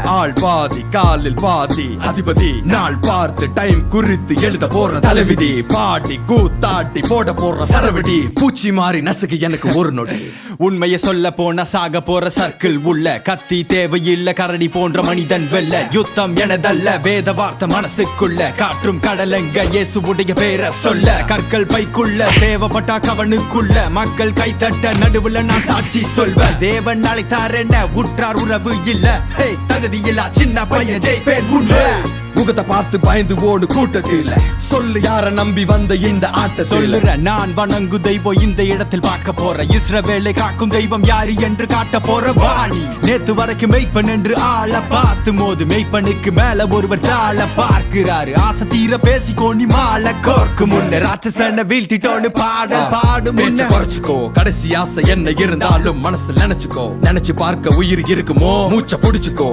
ஆள் பாதி காலில் பாதி அதிபதி நாள் பார்த்து டைம் குறித்து எழுத போற தலைவிதி பாடி கூத்தாட்டி போட போற சரவடி பூச்சி மாறி நசுக்கு எனக்கு ஒரு நொடி. உண்மையை சொல்ல போன சாக போற சர்க்கிள் உள்ள கத்தி தேவையில்லை கரடி போன்ற மனிதன் வெல்ல யுத்தம் எனதல்ல வேத வார்த்தை மனசுக்குள்ள காற்றும் கடலங்க இயேசுவுடைய பேரை சொல்ல கற்கள் பைக்குள்ள தேவைப்பட்டா கவனுக்குள்ள மக்கள் கைத்தட்ட நடுவுல நான் சாட்சி சொல்வேன் தேவன் அழைத்தார் என்ன உற்றார் உறவு இல்ல தகுதி இல்ல சின்ன பையன் ஜெயிப்பேன் உள்ள முகத்தை பார்த்து பயந்து ஓடு கூட்டத்தில் சொல்லு யார நம்பி வந்த இந்த ஆட்ட சொல்லுற நான் வணங்கு தெய்வம் இந்த இடத்தில் பார்க்க போற இஸ்ரவேலை காக்கும் தெய்வம் யாரு என்று காட்ட போற வாணி நேத்து வரைக்கும் மெய்ப்பன் என்று ஆள பார்த்து மோது மெய்ப்பனுக்கு மேல ஒருவர் தாழ பார்க்கிறாரு ஆசை தீர பேசிக்கோ நீ மாலை கோர்க்கு முன்ன ராட்சசனை வீழ்த்திட்டோன்னு பாடு முன்ன குறைச்சுக்கோ கடைசி ஆசை என்ன இருந்தாலும் மனசுல நினைச்சுக்கோ நினைச்சு பார்க்க உயிர் இருக்குமோ மூச்சை புடிச்சுக்கோ